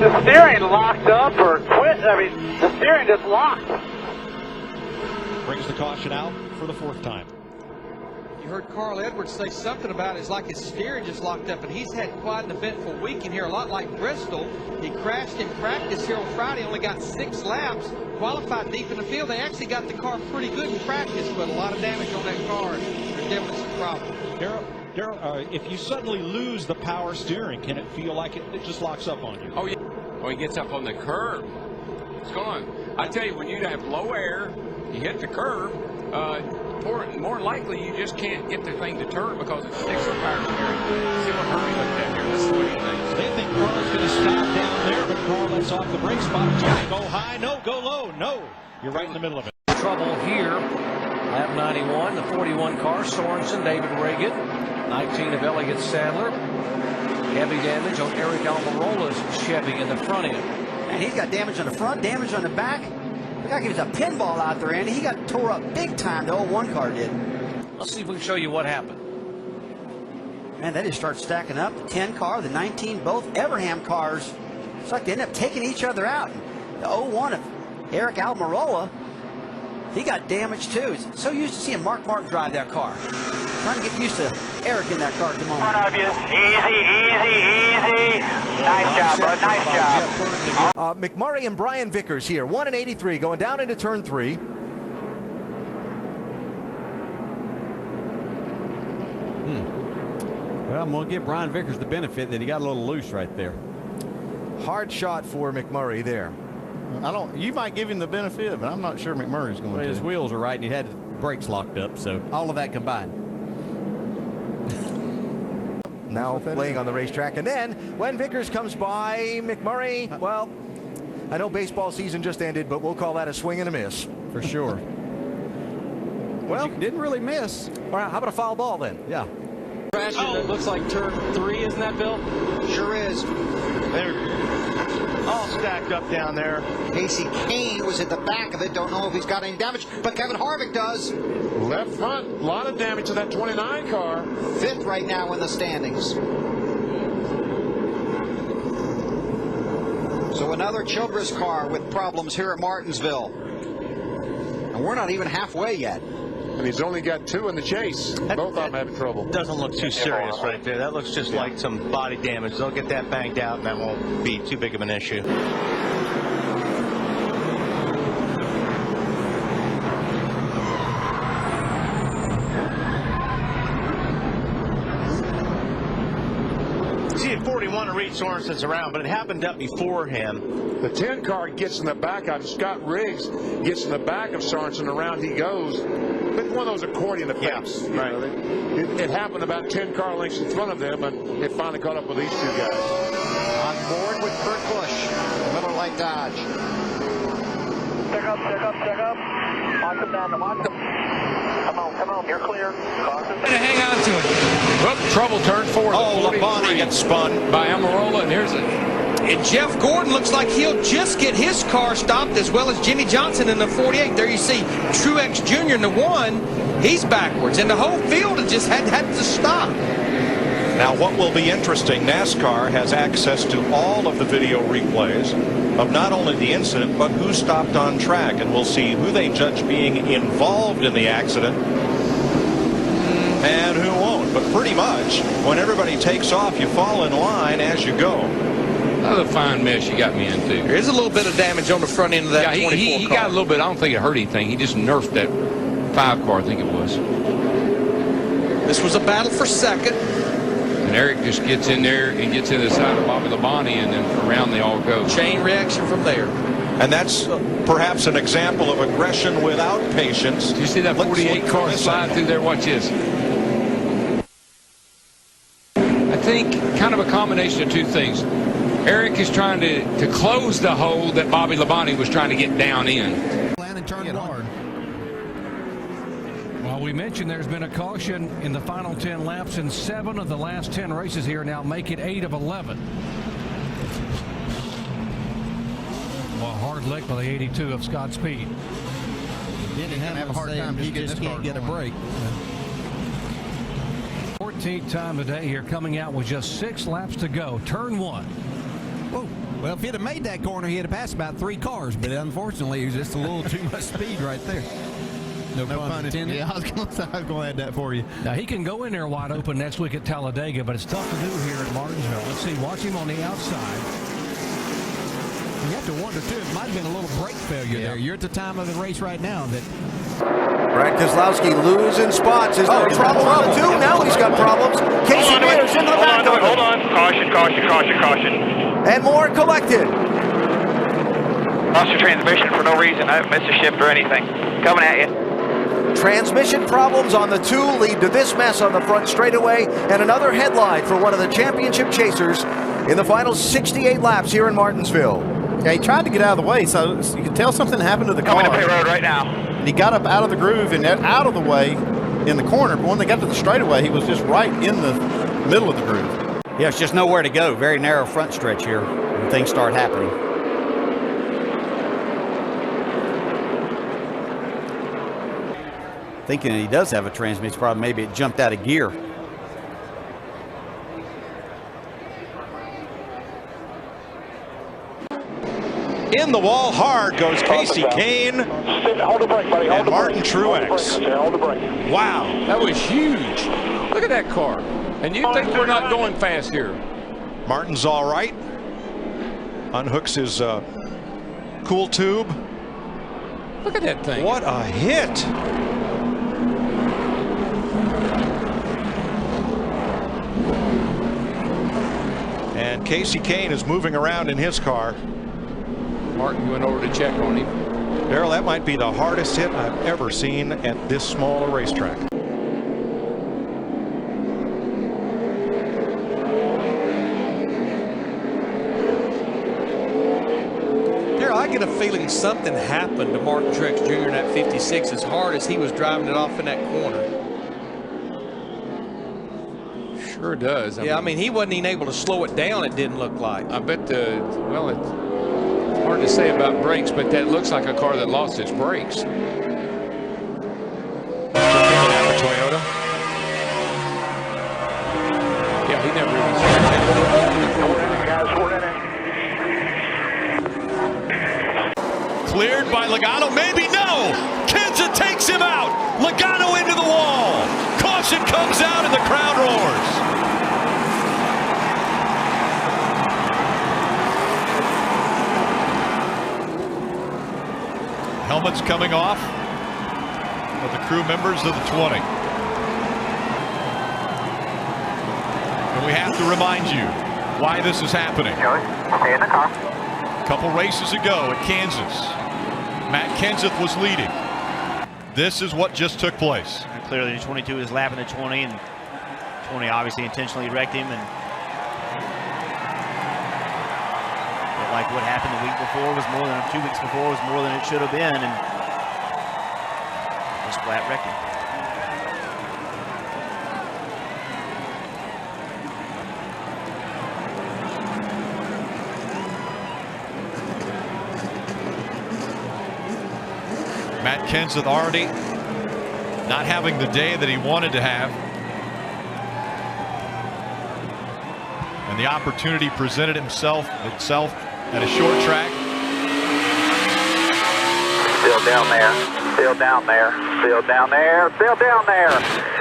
the steering locked up or quit. I mean, the steering just locked. Brings the caution out for the 4th time. You heard Carl Edwards say something about it's like his steering just locked up, and he's had quite an eventful weekend here, a lot like Bristol. He crashed in practice here on Friday, only got 6 laps, qualified deep in the field. They actually got the car pretty good in practice, but a lot of damage on that car. There's definitely some problems. Darryl, if you suddenly lose the power steering, can it feel like it just locks up on you? Oh, yeah. Oh, he gets up on the curb. It's gone. I tell you, when you have low air, you hit the curb, more likely you just can't get the thing to turn because it sticks with power steering. See what Murray looked at here. This is what he thinks. They think Carl's going to stop down there, but Carl lets off the brake spot. Go high, no. Go low, no. You're right in the middle of it. Trouble here. Lap 91, the 41 car, Sorensen, David Reagan, 19 of Elliott Sadler. Heavy damage on Eric Almirola's Chevy in the front end. And he's got damage on the front, damage on the back. The guy gives a pinball out there, Andy. He got tore up big time, the 01 car did. Let's see if we can show you what happened. Man, they just start stacking up. The 10 car, the 19, both Everham cars. It's like they end up taking each other out. The 01 of Eric Almirola, he got damaged too. He's so used to seeing Mark Martin drive that car. Trying to get used to Eric in that car at the moment. One of you. Easy. Nice job, bud. Nice job. McMurray and Brian Vickers here. 1 and 83 going down into turn 3. Well, I'm going to give Brian Vickers the benefit that he got a little loose right there. Hard shot for McMurray there. You might give him the benefit, but I'm not sure McMurray's going to. His wheels are right, and he had his brakes locked up, so all of that combined. Now laying on the racetrack, and then when Vickers comes by, McMurray, well, I know baseball season just ended, but we'll call that a swing and a miss. For sure. Well, didn't really miss. All right, how about a foul ball then? Yeah. That looks like turn 3, isn't that, Bill? Sure is. They're all stacked up down there. Casey Kane was at the back of it. Don't know if he's got any damage, but Kevin Harvick does. Left front, a lot of damage to that 29 car. 5th right now in the standings. So another Childress car with problems here at Martinsville. And we're not even halfway yet. And he's only got 2 in the chase. Both of them having trouble. Doesn't look too serious right there. That looks just like some body damage. They'll get that banged out, and that won't be too big of an issue. See, at 41 to read Sorensen's around, but it happened up before him. The 10 car gets in the back out. Scott Riggs gets in the back of Sorensen. Around he goes. But one of those accordion effects. Yeah, right. It happened about 10 car lengths in front of them, and it finally caught up with these 2 guys. On board with Kurt Busch, Miller Lite Dodge. Check up. Watch him down. Watch him. Come on. You're clear. Hang on to it. Well, trouble turn 4. Oh, Labonte gets spun by Almirola, and here's it. And Jeff Gordon looks like he'll just get his car stopped, as well as Jimmy Johnson in the 48. There you see Truex Jr. in the 1. He's backwards, and the whole field has just had to stop. Now, what will be interesting, NASCAR has access to all of the video replays of not only the incident, but who stopped on track, and we'll see who they judge being involved in the accident and who won't. But pretty much, when everybody takes off, you fall in line as you go. Another fine mess you got me into. There is a little bit of damage on the front end of that 24 he car. got a little bit. I don't think it hurt anything. He just nerfed that 5 car, I think it was. This was a battle for second. And Eric just gets in there and gets in the side of Bobby Labonte, and then around they all go. Chain reaction from there. And that's perhaps an example of aggression without patience. Do you see that 48 car slide through there? Watch this. I think kind of a combination of 2 things. Eric is trying to close the hole that Bobby Labonte was trying to get down in. And turn hard. Well, we mentioned there's been a caution in the final 10 laps in 7 of the last 10 races here. Now make it 8 of 11. Well, hard lick by the 82 of Scott Speed. Didn't have a hard time. He just can't get a break. 14th time today here, coming out with just 6 laps to go. Turn 1. Whoa. Well, if he'd have made that corner, he'd have passed about 3 cars, but unfortunately, it was just a little too much speed right there. No pun intended. Yeah, I was going to add that for you. Now, he can go in there wide open next week at Talladega, but it's tough to do here at Martinsville. Let's see, watch him on the outside. You have to wonder, too, it might have been a little brake failure there. You're at the time of the race right now that Brad Keselowski losing spots. Is there trouble on the 2? Now he's got problems. Casey Mears into the back of him. Hold on. Caution, caution, caution, caution. And more collected. Lost your transmission for no reason. I haven't missed a shift or anything. Coming at you. Transmission problems on the 2 lead to this mess on the front straightaway, and another headline for one of the championship chasers in the final 68 laps here in Martinsville. Yeah, he tried to get out of the way, so you can tell something happened to the car. Coming to pit road right now. And he got up out of the groove and out of the way in the corner, but when they got to the straightaway, he was just right in the middle of the groove. Yeah, it's just nowhere to go. Very narrow front stretch here when things start happening. Thinking he does have a transmission problem, maybe it jumped out of gear. In the wall hard goes Casey Kane Hold the brake, buddy. and Martin Truex. Hold the brake. Wow. That was huge. Look at that car. And you think they're not going fast here. Martin's all right. Unhooks his cool tube. Look at that thing. What a hit. And Casey Kane is moving around in his car. Martin went over to check on him. Darrell, that might be the hardest hit I've ever seen at this small a racetrack. Darrell, I get a feeling something happened to Martin Truex Jr. in that 56 as hard as he was driving it off in that corner. Sure does. I mean, he wasn't even able to slow it down, it didn't look like. I bet well, it's hard to say about brakes, but that looks like a car that lost its brakes. Toyota. Yeah, he never even started. Cleared by Logano, maybe no. Kenseth takes him out. Logano into the wall. Caution comes out and the crowd roars. Helmets coming off of the crew members of the 20. And we have to remind you why this is happening. Stay in the car. A couple races ago at Kansas, Matt Kenseth was leading. This is what just took place. And clearly the 22 is lapping the 20, and 20 obviously intentionally wrecked him. And like what happened the week before was more than 2 weeks before was more than it should have been, and just flat wrecking. Matt Kenseth already not having the day that he wanted to have. And the opportunity presented itself at a short track. Still down there. Still down there. Still down there. Still down there.